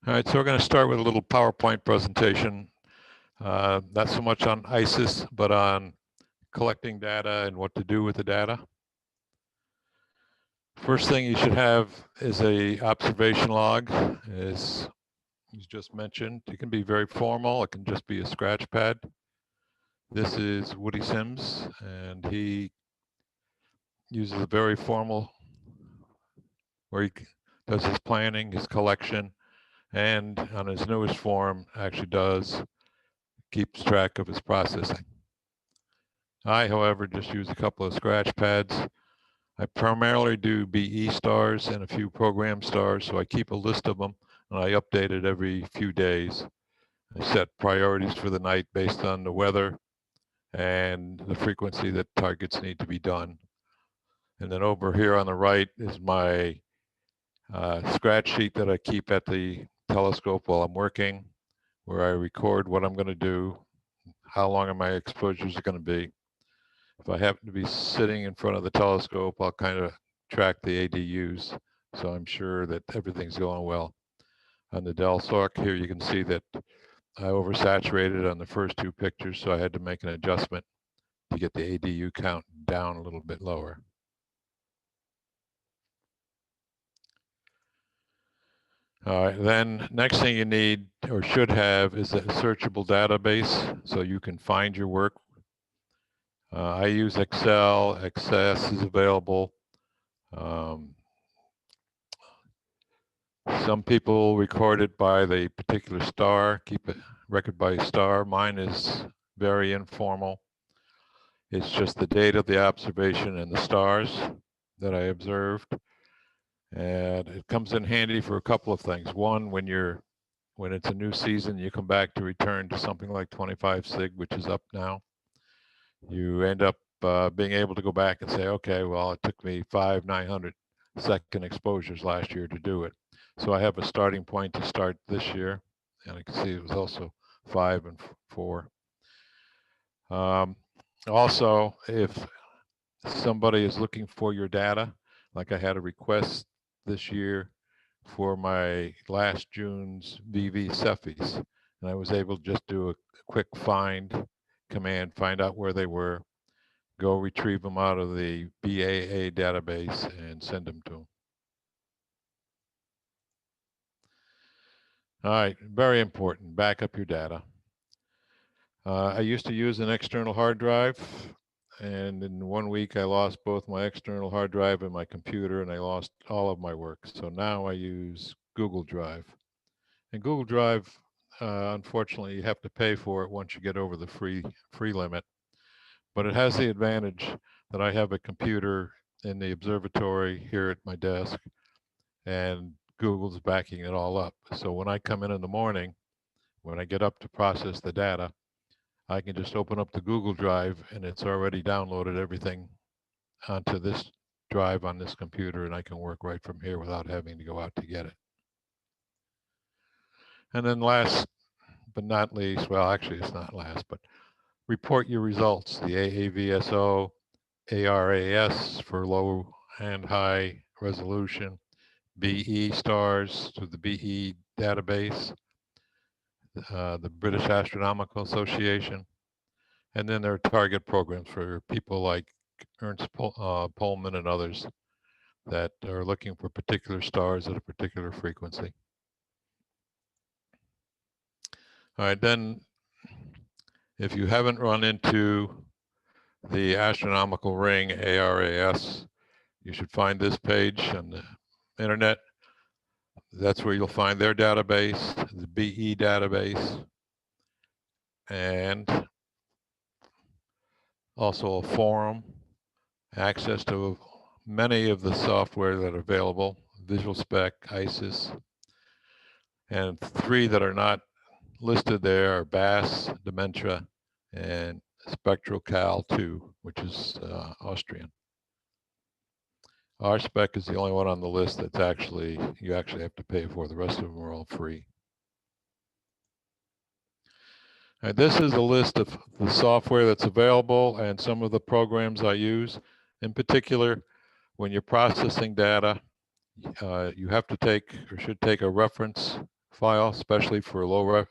All right, so we're going to start with a little PowerPoint presentation, not so much on ISIS, but on collecting data and what to do with the data. First thing you should have is a observation log, as you just mentioned. It can be very formal. It can just be a scratch pad. This is Woody Sims, and he uses a very formal, where he does his planning, his collection, and on his newest form actually keeps track of his processing. I, however, just use a couple of scratch pads. I primarily do BE stars and a few program stars, so I keep a list of them and I update it every few days. I set priorities for the night based on the weather and the frequency that targets need to be done. And then over here on the right is my scratch sheet that I keep at the telescope while I'm working, where I record what I'm going to do, how long my exposures are going to be. If I happen to be sitting in front of the telescope, I'll kind of track the ADUs, so I'm sure that everything's going well. On the Del Sorc here, you can see that I oversaturated on the first two pictures, so I had to make an adjustment to get the ADU count down a little bit lower. All right, then next thing you need or should have is a searchable database so you can find your work. I use Excel. Access is available. Some people record it by the particular star, keep a record by star. Mine is very informal. It's just the date of the observation and the stars that I observed. And it comes in handy for a couple of things. One, when it's a new season, you come back to return to something like 25 sig, which is up now. You end up being able to go back and say, okay, well, it took me 5 900-second exposures last year to do it. So I have a starting point to start this year, and I can see it was also 5 and 4. Also, if somebody is looking for your data, like I had a request this year for my last June's VV Cephis, and I was able to just do a quick find command, find out where they were, go retrieve them out of the BAA database and send them to them. All right, very important, back up your data. I used to use an external hard drive, and in 1 week I lost both my external hard drive and my computer, and I lost all of my work. So now I use Google Drive. And Google Drive, unfortunately, you have to pay for it once you get over the free limit. But it has the advantage that I have a computer in the observatory here at my desk, and Google's backing it all up. So when I come in the morning, when I get up to process the data, I can just open up the Google Drive and it's already downloaded everything onto this drive on this computer, and I can work right from here without having to go out to get it. And then last but not least, well, actually it's not last, but report your results. The AAVSO, ARAS for low and high resolution, BE stars to the BE database, the British Astronomical Association, and then there are target programs for people like Ernst Pohlman and others that are looking for particular stars at a particular frequency. All right, then if you haven't run into the astronomical ring, ARAS, you should find this page on the internet. That's where you'll find their database, the BE database, and also a forum, access to many of the software that are available, Visual Spec, ISIS, and 3 that are not listed there are BAS, Dementia, and Spectral Cal 2, which is Austrian. Our spec is the only one on the list that's you actually have to pay for. The rest of them are all free. And this is a list of the software that's available and some of the programs I use. In particular, when you're processing data, you have to take or should take a reference file, especially for low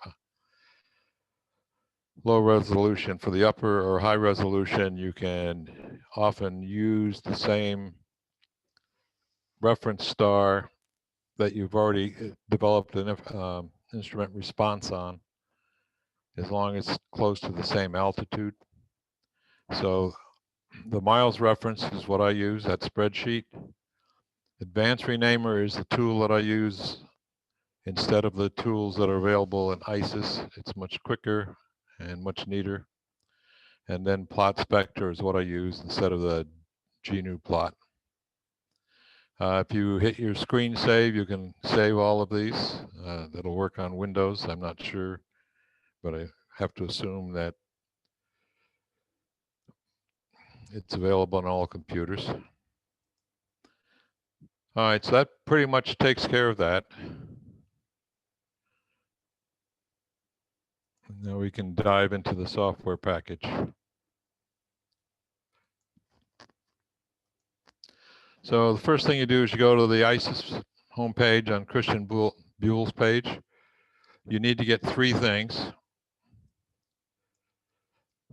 resolution. For the upper or high resolution, you can often use the same reference star that you've already developed an instrument response on, as long as it's close to the same altitude. So the miles reference is what I use, that spreadsheet. Advanced Renamer is the tool that I use instead of the tools that are available in ISIS. It's much quicker and much neater. And then Plot Spectra is what I use instead of the GNU plot. If you hit your screen save, you can save all of these. That'll work on Windows, I'm not sure, but I have to assume that it's available on all computers. All right, so that pretty much takes care of that. Now we can dive into the software package. So the first thing you do is you go to the ISIS homepage on Christian Buell's page. You need to get three things.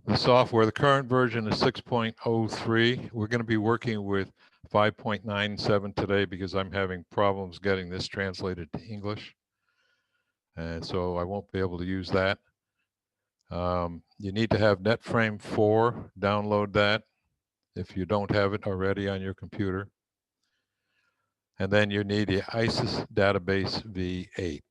The software, the current version is 6.03. We're going to be working with 5.97 today because I'm having problems getting this translated to English. And so I won't be able to use that. You need to have NetFrame 4, download that if you don't have it already on your computer. And then you need the ISIS database V8.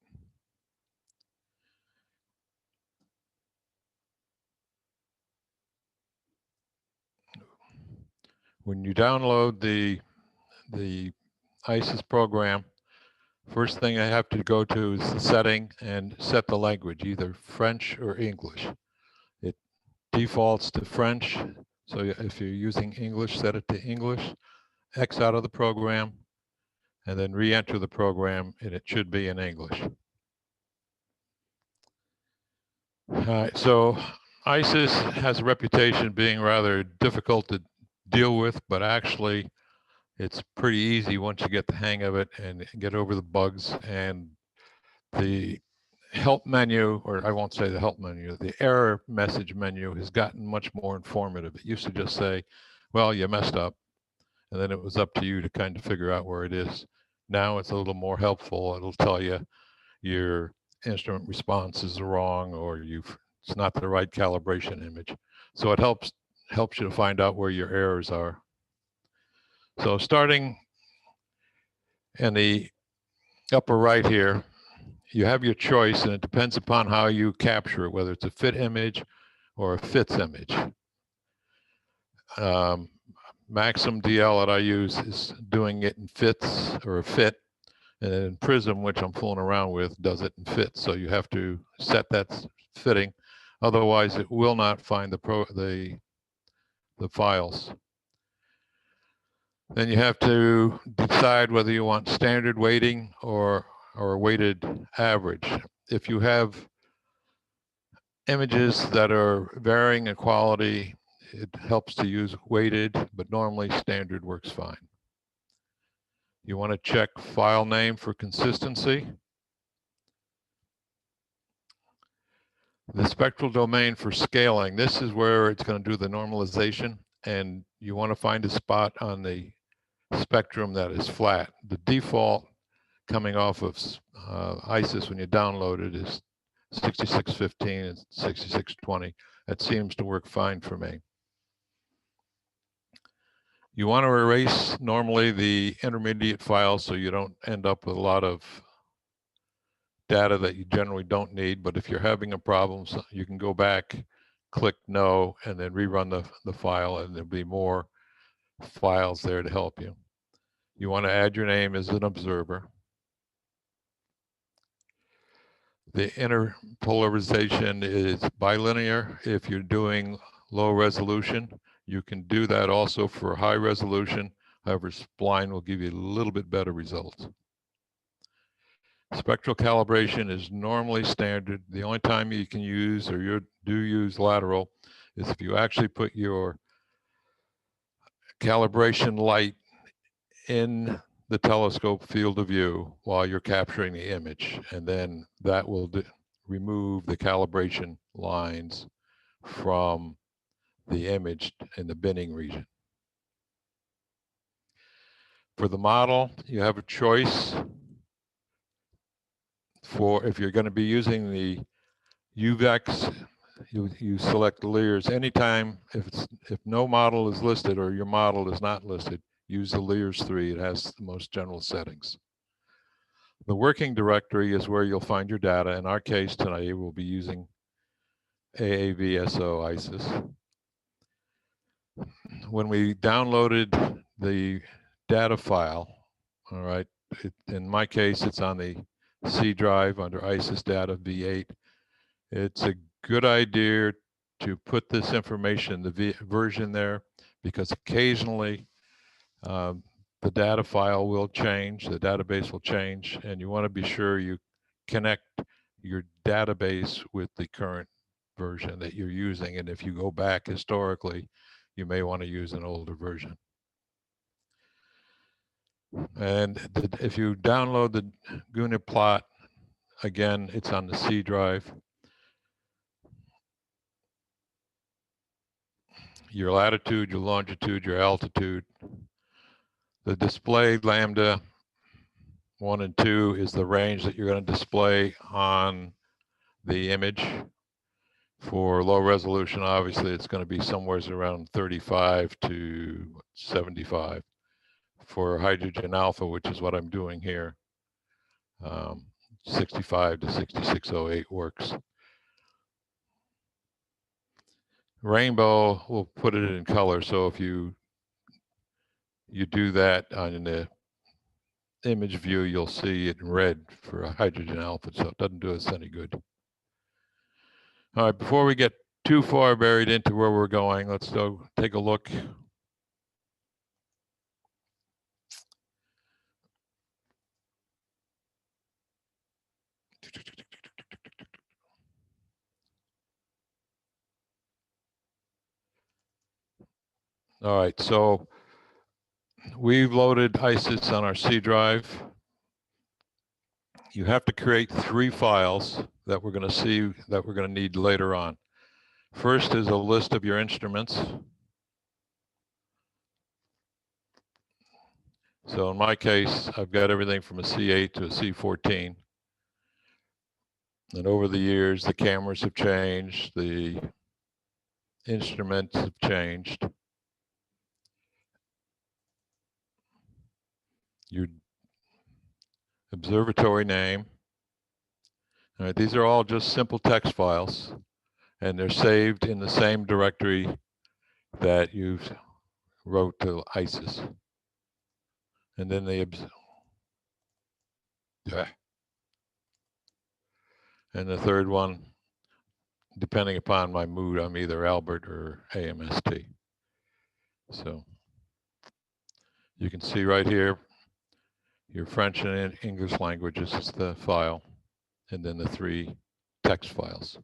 When you download the ISIS program, first thing I have to go to is the setting and set the language, either French or English. It defaults to French, so if you're using English, set it to English, X out of the program, and then re-enter the program, and it should be in English. All right, so ISIS has a reputation being rather difficult to deal with, but actually it's pretty easy once you get the hang of it and get over the bugs. And the help menu, or I won't say the help menu, the error message menu has gotten much more informative. It used to just say, well, you messed up, and then it was up to you to kind of figure out where it is. Now it's a little more helpful. It'll tell you your instrument response is wrong, or it's not the right calibration image. So it helps you to find out where your errors are. So starting in the upper right here, you have your choice, and it depends upon how you capture it, whether it's a fit image or a fits image. Maxim DL that I use is doing it in fits or a fit, and then Prism, which I'm fooling around with, does it in fits. So you have to set that fitting, otherwise it will not find the files. Then you have to decide whether you want standard weighting or weighted average. If you have images that are varying in quality, it helps to use weighted, but normally standard works fine. You want to check file name for consistency. The spectral domain for scaling, this is where it's going to do the normalization, and you want to find a spot on the spectrum that is flat. The default coming off of ISIS when you download it is 6615 and 6620. That seems to work fine for me. You want to erase normally the intermediate files so you don't end up with a lot of data that you generally don't need. But if you're having a problem, you can go back, click no, and then rerun the file, and there'll be more files there to help you. You want to add your name as an observer. The interpolarization is bilinear. If you're doing low resolution, you can do that also for high resolution. However, spline will give you a little bit better results. Spectral calibration is normally standard. The only time you can use, or you do use lateral, is if you actually put your calibration light in the telescope field of view while you're capturing the image, and then that will remove the calibration lines from the image in the binning region. For the model, you have a choice for, if you're going to be using the UVEX, you select the layers anytime. If no model is listed or your model is not listed, use the layers 3. It has the most general settings. The working directory is where you'll find your data. In our case tonight, we'll be using AAVSO ISIS. When we downloaded the data file, all right, in my case, it's on the C drive under ISIS data V8. It's a good idea to put this information, the version there, because occasionally the data file will change, the database will change, and you want to be sure you connect your database with the current version that you're using. And if you go back historically, you may want to use an older version. And if you download the GUNA plot, again, it's on the C drive. Your latitude, your longitude, your altitude. The display lambda 1 and 2 is the range that you're going to display on the image. For low resolution, obviously, it's going to be somewhere around 35 to 75. For hydrogen alpha, which is what I'm doing here, 65 to 6608 works. Rainbow, we'll put it in color. So if you do that on the image view, you'll see it in red for a hydrogen alpha, so it doesn't do us any good. All right, before we get too far buried into where we're going, let's go take a look. All right, so we've loaded ISIS on our C drive. You have to create 3 files that we're going to see that we're going to need later on. First is a list of your instruments. So in my case, I've got everything from a C8 to a C14. And over the years, the cameras have changed, the instruments have changed. Your observatory name. All right, these are all just simple text files, and they're saved in the same directory that you've wrote to ISIS. And then and the third one, depending upon my mood, I'm either Albert or AMST. So you can see right here, your French and English languages is the file, and then the 3 text files.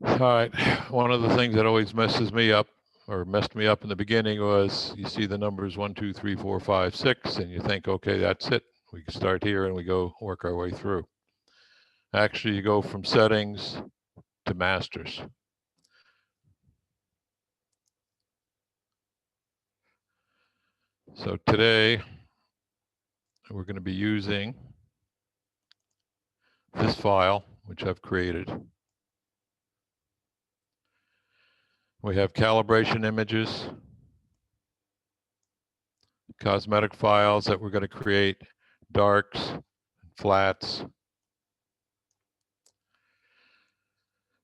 All right, one of the things that always messes me up, or messed me up in the beginning, was you see the numbers 1, 2, 3, 4, 5, 6, and you think, okay, that's it. We can start here and we go work our way through. Actually, you go from settings to masters. So today, we're going to be using this file, which I've created. We have calibration images, cosmetic files that we're going to create, darks, flats.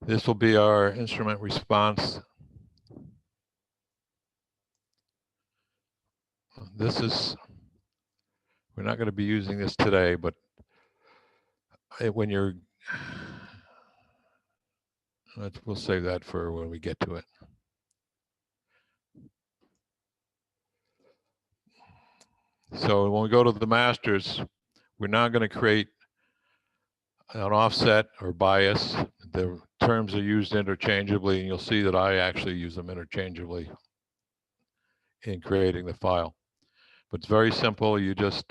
This will be our instrument response. We're not going to be using this today, but when you're, we'll save that for when we get to it. So when we go to the masters, we're now going to create an offset or bias. The terms are used interchangeably, and you'll see that I actually use them interchangeably in creating the file. But it's very simple. You just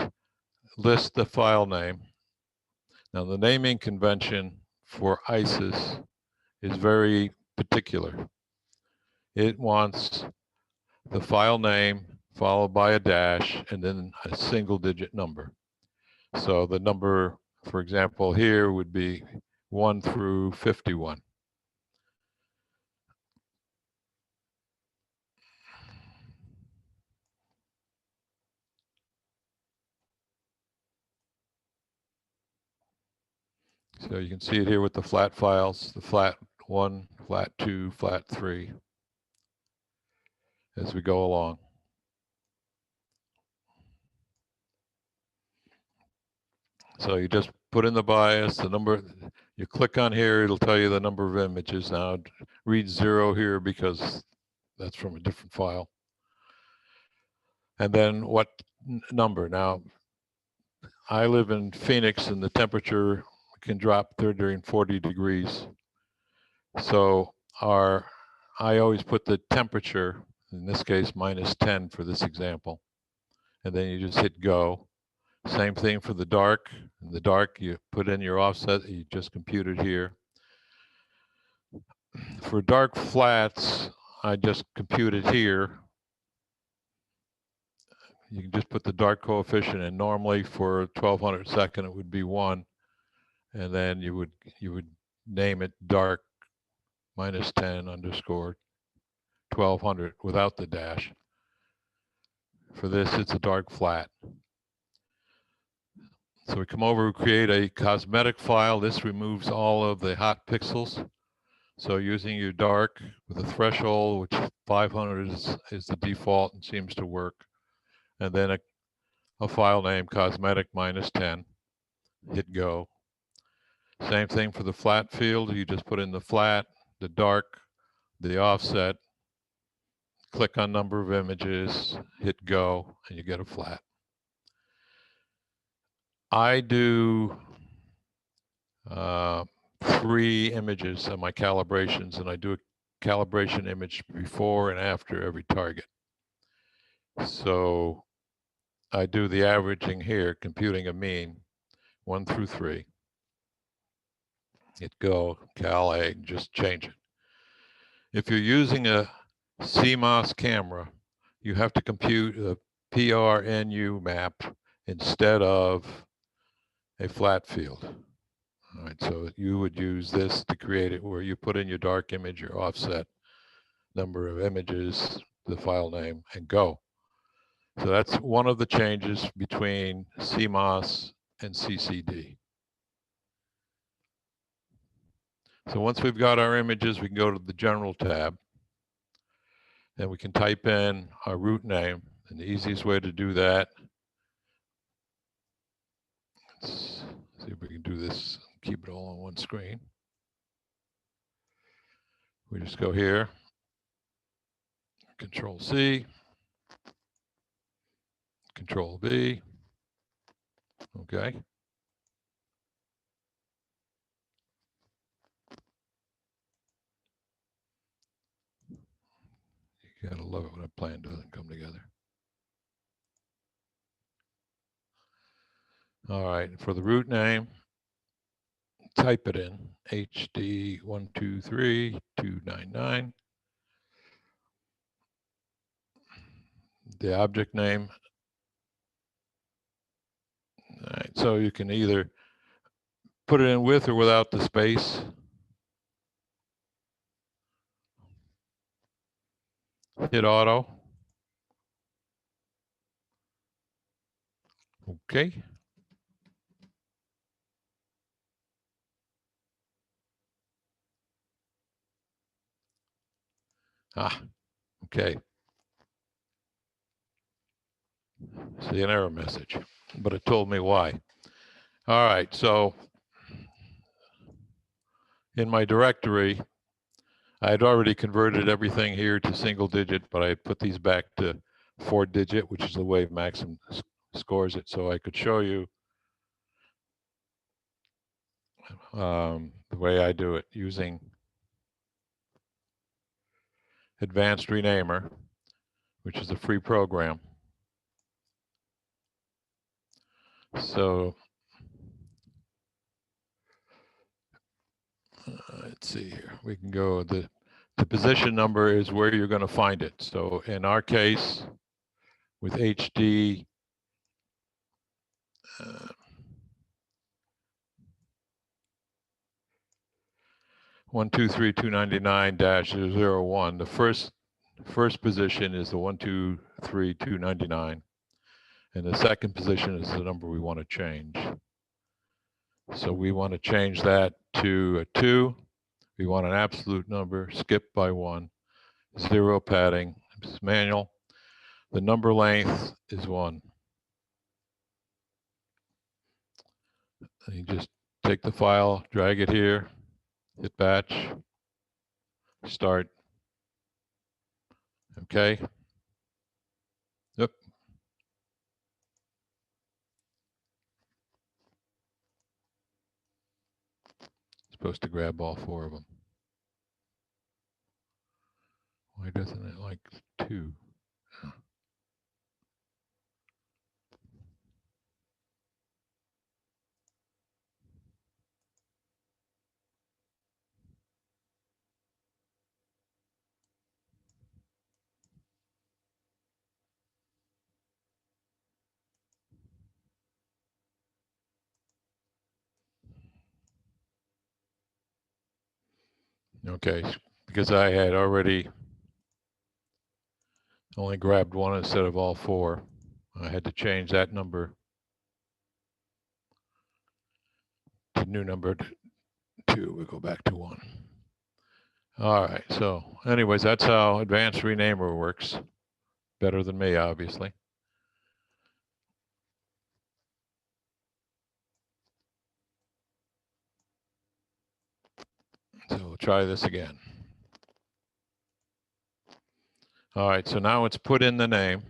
list the file name. Now, the naming convention for ISIS is very particular. It wants the file name followed by a dash and then a single digit number. So the number, for example, here would be 1 through 51. So you can see it here with the flat files, the flat 1, flat 2, flat 3, as we go along. So you just put in the bias, the number, you click on here, it'll tell you the number of images. Now read 0 here because that's from a different file. And then what number? Now, I live in Phoenix and the temperature can drop 30 and 40 degrees. So I always put the temperature, in this case, -10 for this example. And then you just hit go. Same thing for the dark. In the dark, you put in your offset, you just compute it here. For dark flats, I just compute it here. You can just put the dark coefficient in. Normally for 1200 second, it would be 1. And then you would name it dark -10 underscore 1200 without the dash. For this, it's a dark flat. So we come over, we create a cosmetic file. This removes all of the hot pixels. So using your dark with a threshold, which 500 is the default and seems to work. And then a file name, cosmetic -10, hit go. Same thing for the flat field. You just put in the flat, the dark, the offset, click on number of images, hit go, and you get a flat. I do 3 images of my calibrations, and I do a calibration image before and after every target. So I do the averaging here, computing a mean, 1 through 3. Hit go, cal A, just change it. If you're using a CMOS camera, you have to compute a PRNU map instead of a flat field. All right, so you would use this to create it where you put in your dark image, your offset, number of images, the file name, and go. So that's one of the changes between CMOS and CCD. So once we've got our images, we can go to the General tab. And we can type in our root name. And the easiest way to do that, let's see if we can do this, keep it all on one screen. We just go here, Control C, Control V, okay. You gotta love it when a plan doesn't come together. All right, for the root name, type it in, HD123299. The object name. All right, so you can either put it in with or without the space. Hit auto. Okay. Okay. See an error message, but it told me why. All right, so in my directory, I had already converted everything here to single digit, but I had put these back to 4 digit, which is the way Maxim scores it. So I could show you the way I do it, using Advanced Renamer, which is a free program. So let's see here. We can go, the position number is where you're going to find it. So in our case, with HD 123.299-001, the first position is the 123.299, and the second position is the number we want to change. So we want to change that to a 2. We want an absolute number, skip by 1, 0 padding, it's manual. The number length is 1. And you just take the file, drag it here, hit batch, start. Okay. Yep. Supposed to grab all 4 of them. Why doesn't it like 2? Okay, because I had already only grabbed 1 instead of all 4. I had to change that number to new number 2. We go back to 1. All right, so anyways, that's how Advanced Renamer works. Better than me, obviously. So we'll try this again. All right, so now it's put in the name.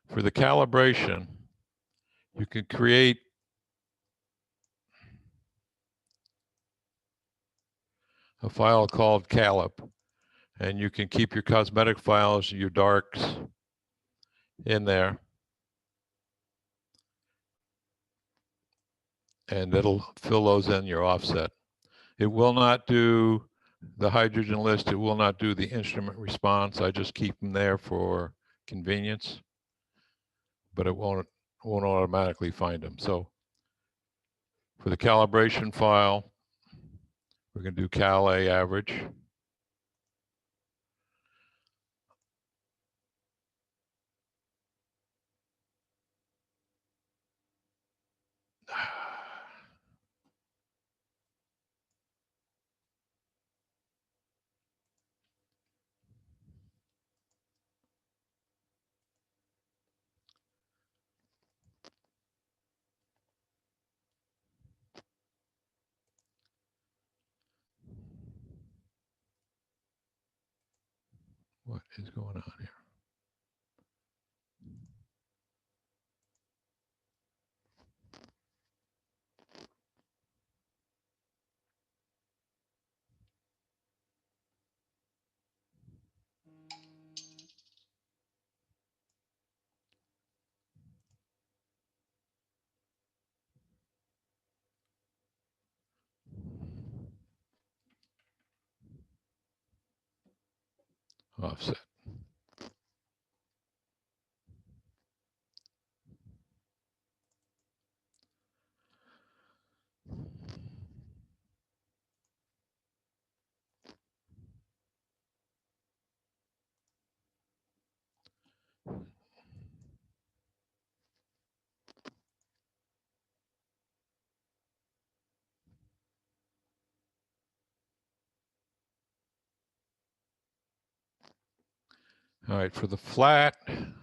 For the calibration, you can create a file called calip, and you can keep your cosmetic files, your darks in there, and it'll fill those in your offset. It will not do the hydrogen list. It will not do the instrument response. I just keep them there for convenience, but it won't automatically find them. So for the calibration file, we're going to do cal A average. What is going on here? Offset. All right, for the flat,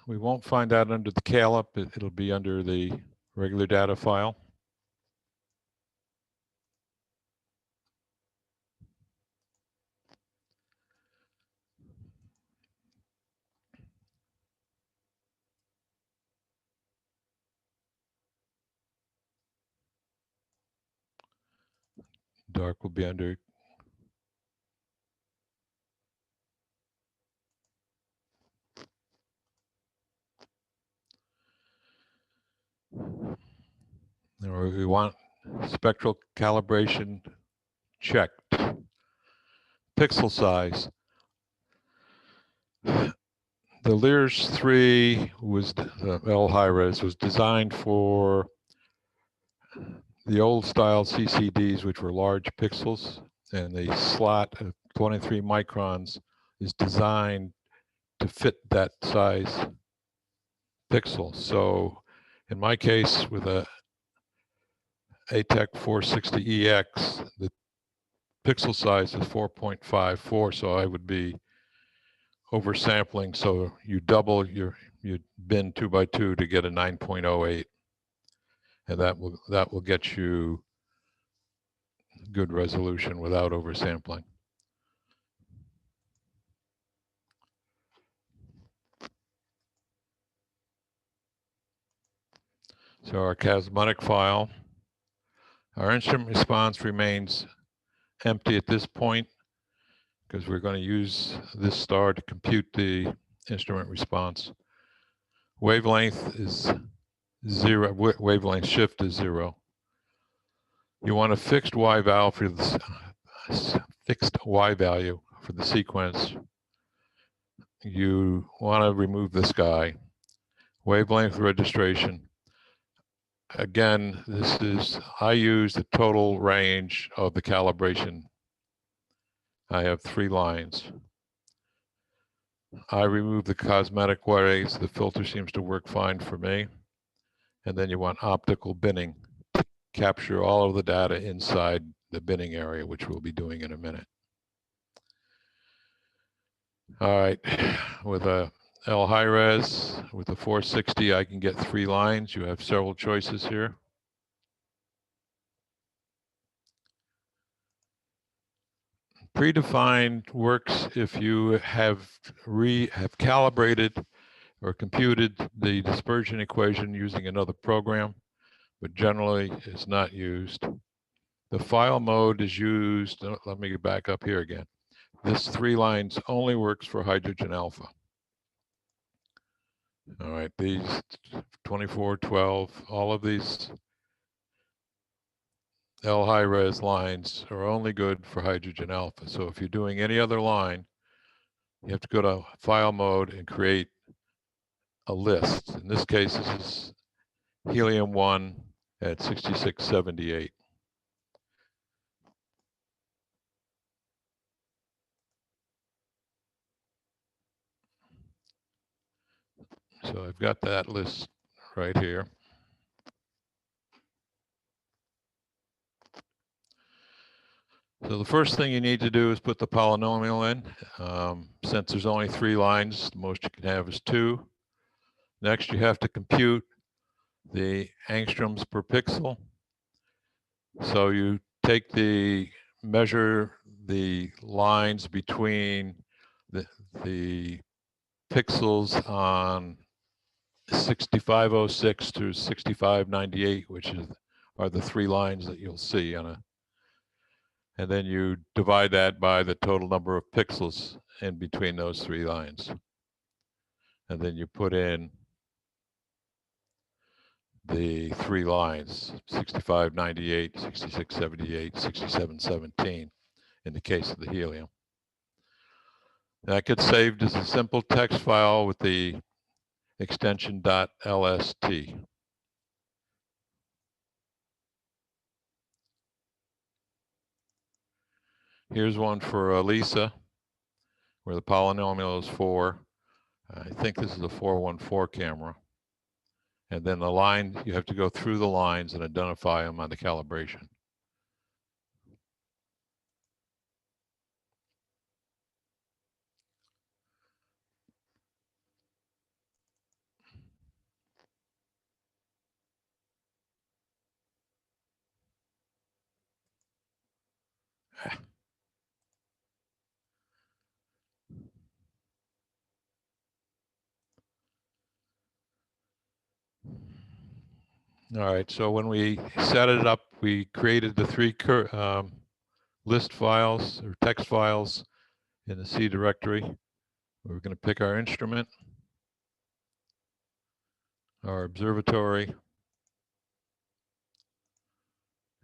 we won't find that under the calip. It'll be under the regular data file. Dark will be under. We want spectral calibration checked. Pixel size. The Lears 3 was, L high res, was designed for the old style CCDs, which were large pixels, and the slot of 23 microns is designed to fit that size pixel. So in my case, with a ATEC 460EX, the pixel size is 4.54, so I would be oversampling. So you double your bin 2x2 to get a 9.08, and that will get you good resolution without oversampling. So our cosmetic file, our instrument response remains empty at this point because we're going to use this star to compute the instrument response. Wavelength is 0, wavelength shift is 0. You want a fixed Y value for this, fixed Y value for the sequence. You want to remove this guy. Wavelength registration. Again, I use the total range of the calibration. I have 3 lines. I remove the cosmetic waves. The filter seems to work fine for me. And then you want optical binning to capture all of the data inside the binning area, which we'll be doing in a minute. All right, with a L high res, with a 460, I can get 3 lines. You have several choices here. Predefined works if you have calibrated or computed the dispersion equation using another program, but generally it's not used. The file mode is used, let me get back up here again. This 3 lines only works for hydrogen alpha. All right, these 24, 12, all of these L high res lines are only good for hydrogen alpha. So if you're doing any other line, you have to go to file mode and create a list. In this case, this is helium-1 at 6678. So I've got that list right here. So the first thing you need to do is put the polynomial in. Since there's only 3 lines, the most you can have is 2. Next, you have to compute the angstroms per pixel. So you take measure the lines between the pixels on 6506 to 6598, which are the 3 lines that you'll see on and then you divide that by the total number of pixels in between those 3 lines. And then you put in the 3 lines, 6598, 6678, 6717 in the case of the helium. That gets saved as a simple text file with the extension .lst. Here's one for ELISA, where the polynomial is 4. I think this is a 414 camera. And then the line, you have to go through the lines and identify them on the calibration. All right, so when we set it up, we created the 3 list files or text files in the C directory. We're going to pick our instrument, our observatory,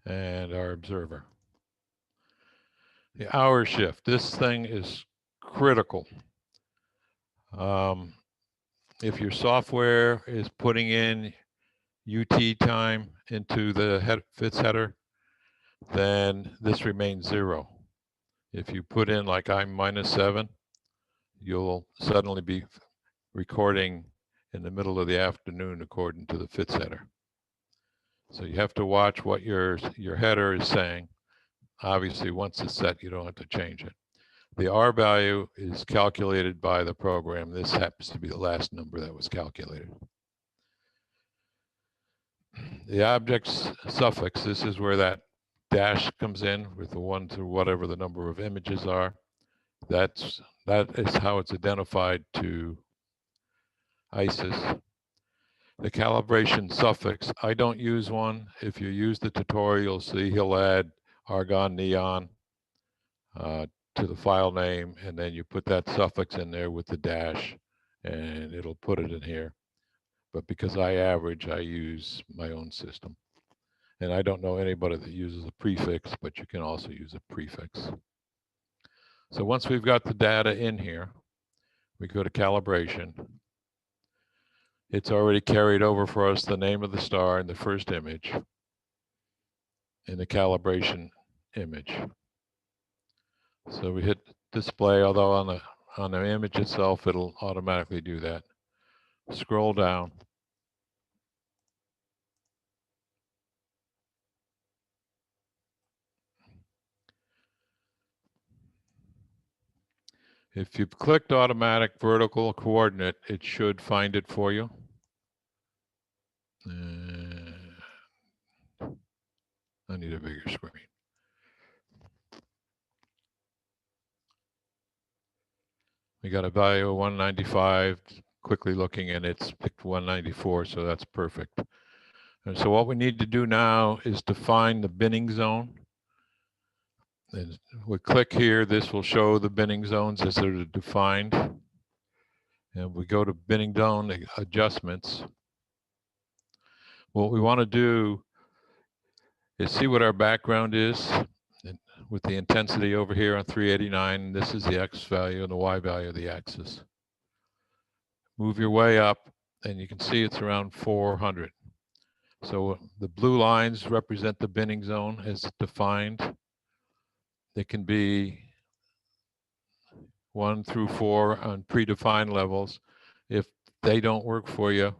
and our observer. The hour shift, this thing is critical. If your software is putting in UT time into the FITS header, then this remains 0. If you put in like I'm -7, you'll suddenly be recording in the middle of the afternoon according to the FITS header. So you have to watch what your header is saying. Obviously, once it's set, you don't have to change it. The R value is calculated by the program. This happens to be the last number that was calculated. The object's suffix, this is where that dash comes in with the 1 through whatever the number of images are. That is how it's identified to ISIS. The calibration suffix, I don't use one. If you use the tutorial, you'll see he'll add argon neon to the file name, and then you put that suffix in there with the dash, and it'll put it in here. But because I average, I use my own system. And I don't know anybody that uses a prefix, but you can also use a prefix. So once we've got the data in here, we go to calibration. It's already carried over for us the name of the star in the first image in the calibration image. So we hit display, although on the image itself, it'll automatically do that. Scroll down. If you've clicked automatic vertical coordinate, it should find it for you. I need a bigger screen. We got a value of 195, quickly looking, and it's picked 194, so that's perfect. And so what we need to do now is define the binning zone. And we click here, this will show the binning zones as they're defined. And we go to binning zone adjustments. What we want to do is see what our background is with the intensity over here on 389. This is the X value and the Y value of the axis. Move your way up, and you can see it's around 400. So the blue lines represent the binning zone as defined. It can be 1 through 4 on predefined levels. If they don't work for you,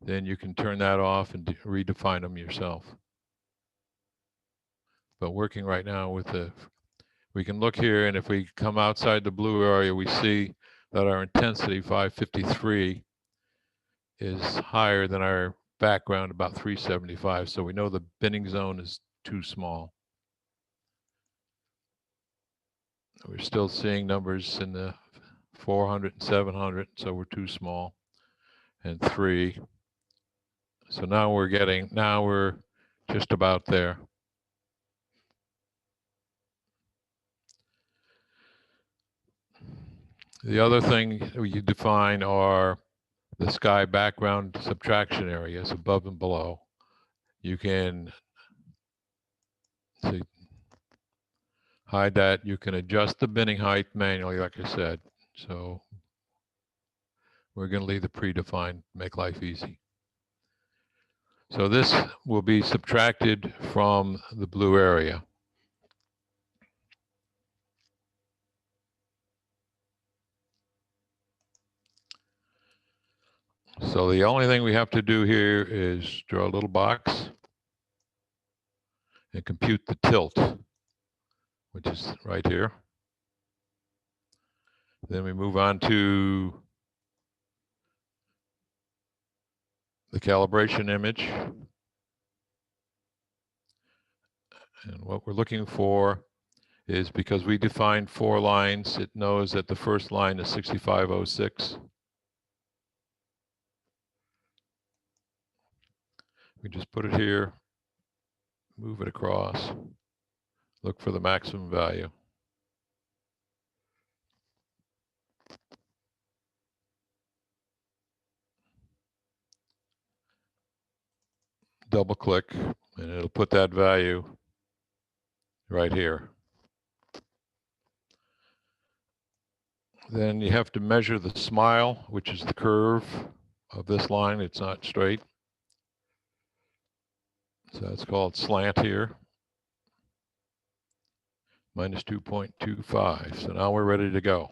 then you can turn that off and redefine them yourself. But working right now with we can look here, and if we come outside the blue area, we see that our intensity 553 is higher than our background, about 375. So we know the binning zone is too small. We're still seeing numbers in the 400 and 700, so we're too small, and 3. So now we're just about there. The other thing you define are the sky background subtraction areas above and below. You can see, hide that. You can adjust the binning height manually, like I said. So we're going to leave the predefined, make life easy. So this will be subtracted from the blue area. So the only thing we have to do here is draw a little box and compute the tilt, which is right here. Then we move on to the calibration image. And what we're looking for is, because we defined 4 lines, it knows that the first line is 6506. We just put it here, move it across, look for the maximum value. Double click and it'll put that value right here. Then you have to measure the smile, which is the curve of this line. It's not straight. So that's called slant here. Minus 2.25. So now we're ready to go.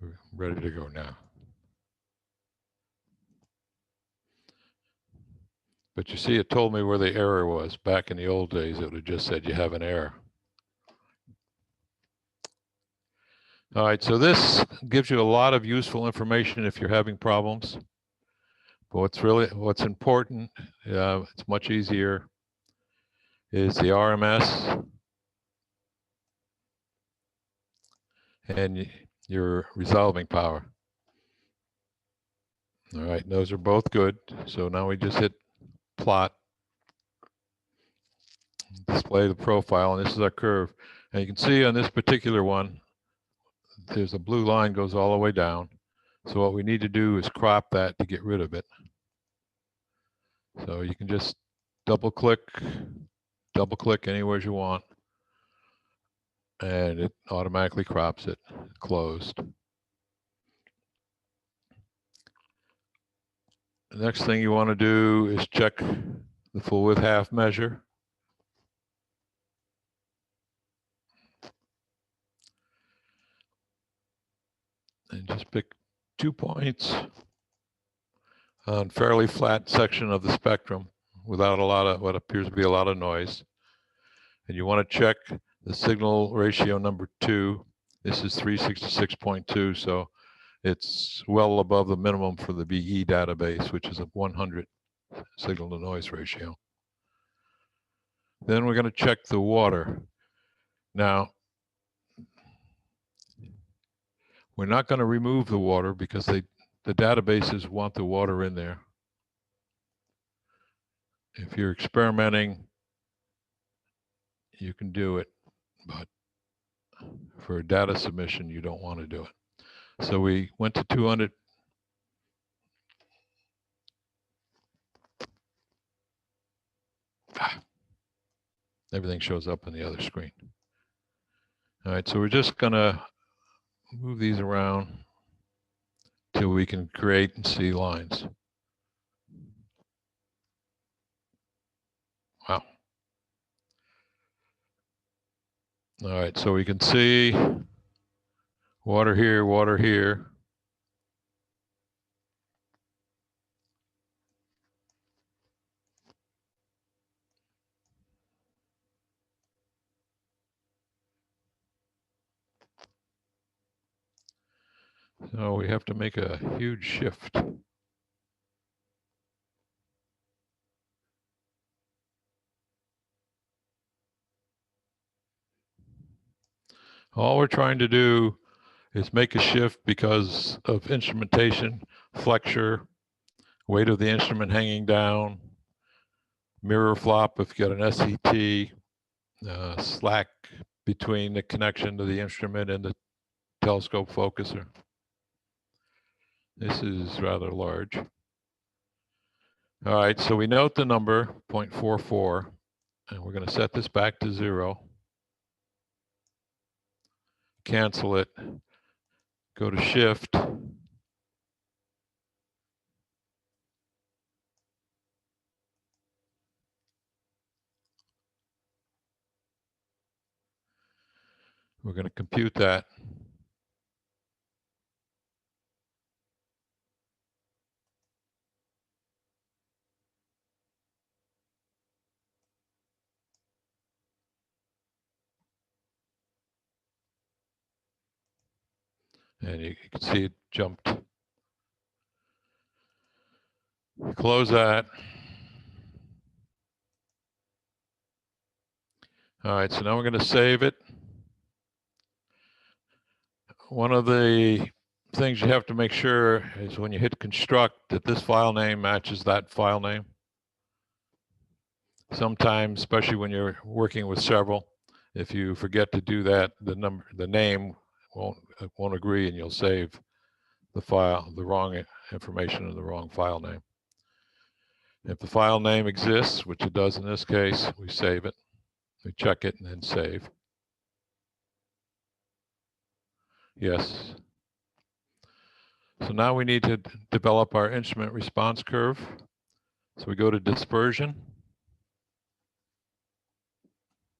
We're ready to go now. But you see, it told me where the error was. Back in the old days, it would have just said you have an error. All right, so this gives you a lot of useful information if you're having problems. But what's important, it's much easier, is the RMS and your resolving power. All right, those are both good. So now we just hit plot, display the profile, and this is our curve. And you can see on this particular one, there's a blue line goes all the way down. So what we need to do is crop that to get rid of it. So you can just double click anywhere you want, and it automatically crops it, closed. The next thing you want to do is check the full width half measure. And just pick 2 points on fairly flat section of the spectrum without a lot of what appears to be a lot of noise. And you want to check the signal ratio number 2. This is 366.2, so it's well above the minimum for the VE database, which is a 100 signal to noise ratio. Then we're going to check the water. Now, we're not going to remove the water because the databases want the water in there. If you're experimenting, you can do it, but for a data submission, you don't want to do it. So we went to 200. Everything shows up on the other screen. All right, so we're just going to move these around till we can create and see lines. Wow. All right, so we can see water here, water here. So we have to make a huge shift. All we're trying to do is make a shift because of instrumentation, flexure, weight of the instrument hanging down, mirror flop if you got an SET, slack between the connection to the instrument and the telescope focuser. This is rather large. All right, so we note the number 0.44, and we're going to set this back to 0. Cancel it, go to shift. We're going to compute that. And you can see it jumped. Close that. All right, so now we're going to save it. One of the things you have to make sure is when you hit construct that this file name matches that file name. Sometimes, especially when you're working with several, if you forget to do that, the name won't agree, and you'll save the file, the wrong information in the wrong file name. If the file name exists, which it does in this case, we save it. We check it and then save. Yes. So now we need to develop our instrument response curve. So we go to dispersion.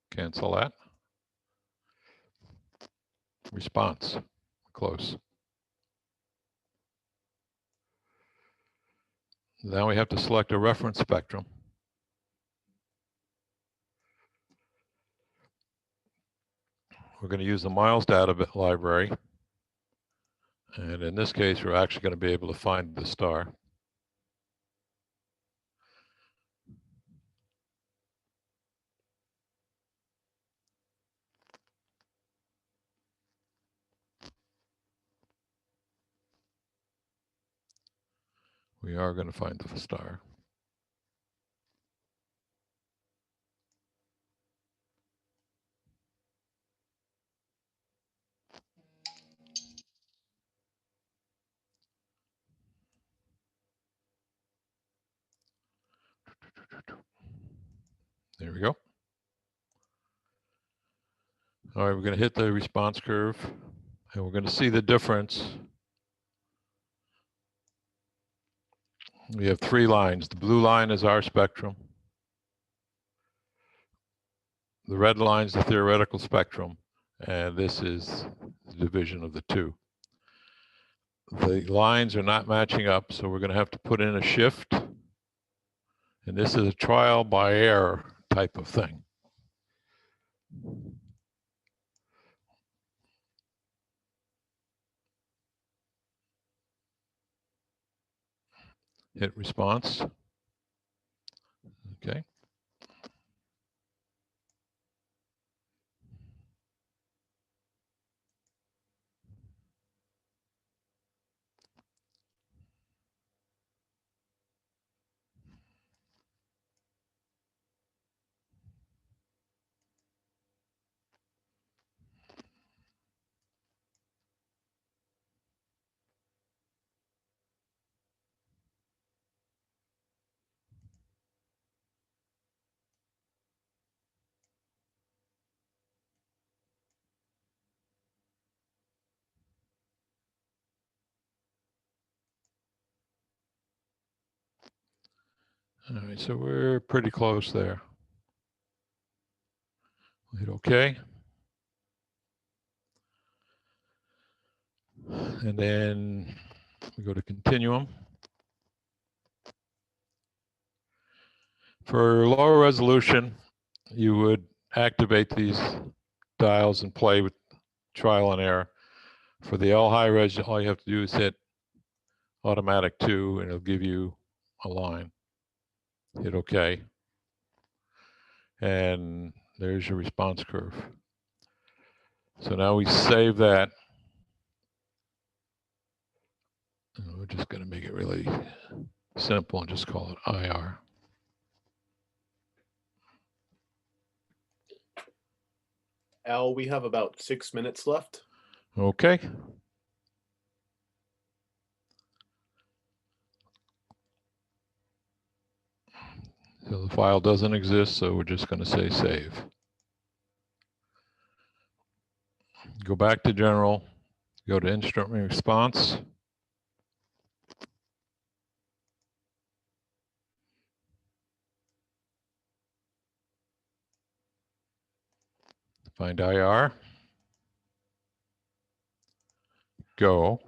Cancel that. Response. Close. Now we have to select a reference spectrum. We're going to use the Miles data library. And in this case, we're actually going to be able to find the star. We are going to find the star. There we go. All right, we're going to hit the response curve, and we're going to see the difference. We have 3 lines. The blue line is our spectrum. The red line is the theoretical spectrum, and this is the division of the 2. The lines are not matching up, so we're going to have to put in a shift. And this is a trial by error type of thing. Hit response. Okay. All right, so we're pretty close there. We'll hit OK. And then we go to continuum. For lower resolution, you would activate these dials and play with trial and error. For the L high res, all you have to do is hit automatic 2, and it'll give you a line. Hit OK. And there's your response curve. So now we save that. And we're just going to make it really simple and just call it IR. Al, we have about 6 minutes left. Okay. So the file doesn't exist, so we're just going to say save. Go back to general, go to instrument response. Find IR. Go.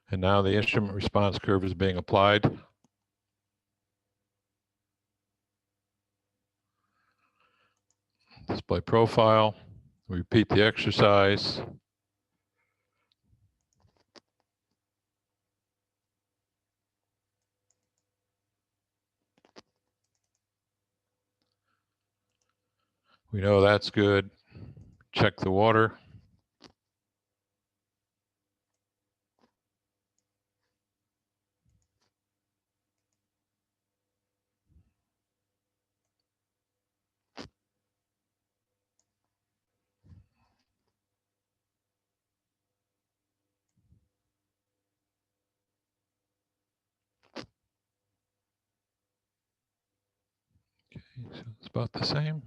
And now the instrument response curve is being applied. Display profile. Repeat the exercise. We know that's good. Check the water. Okay, so it's about the same.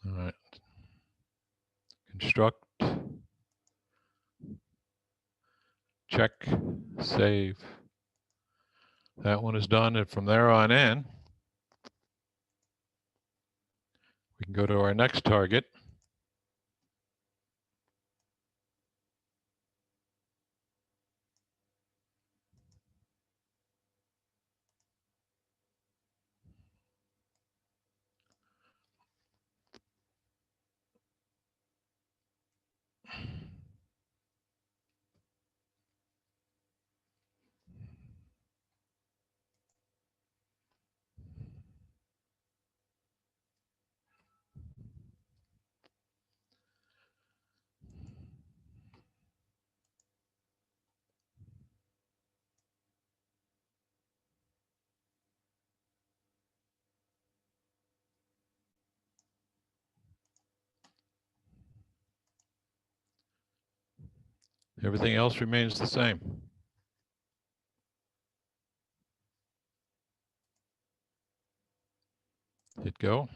All right. Construct. Check. Save. That one is done, and from there on in, we can go to our next target. Everything else remains the same. Hit go.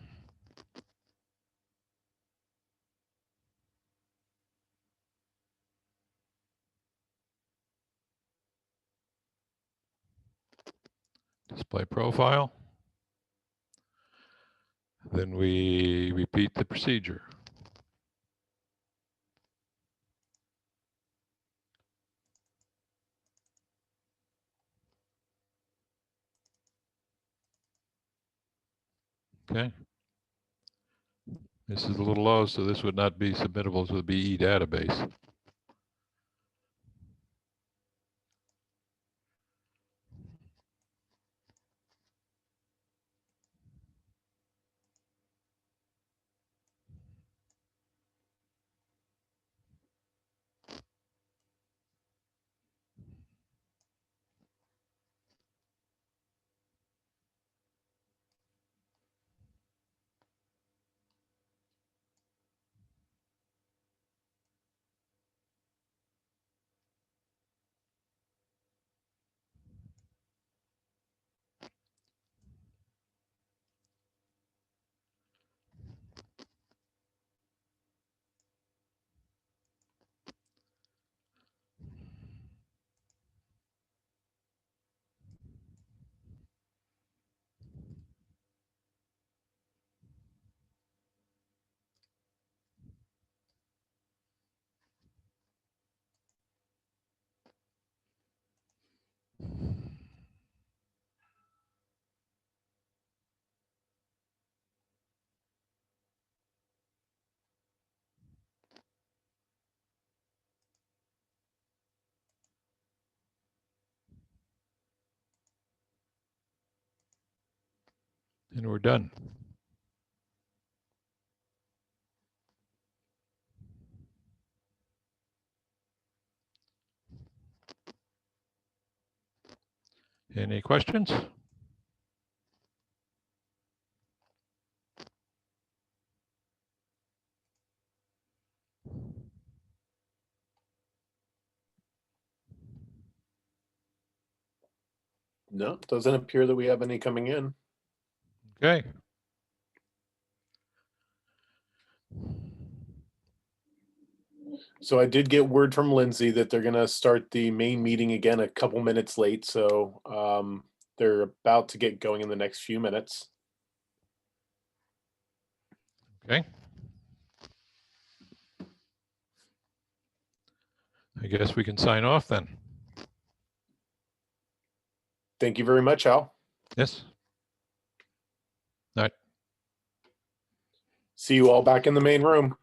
Display profile. Then we repeat the procedure. Okay. This is a little low, so this would not be submittable to the BE database. And we're done. Any questions? No, doesn't appear that we have any coming in. Okay. So I did get word from Lindsay that they're going to start the main meeting again a couple minutes late. So they're about to get going in the next few minutes. Okay. I guess we can sign off then. Thank you very much, Al. Yes. All right. See you all back in the main room.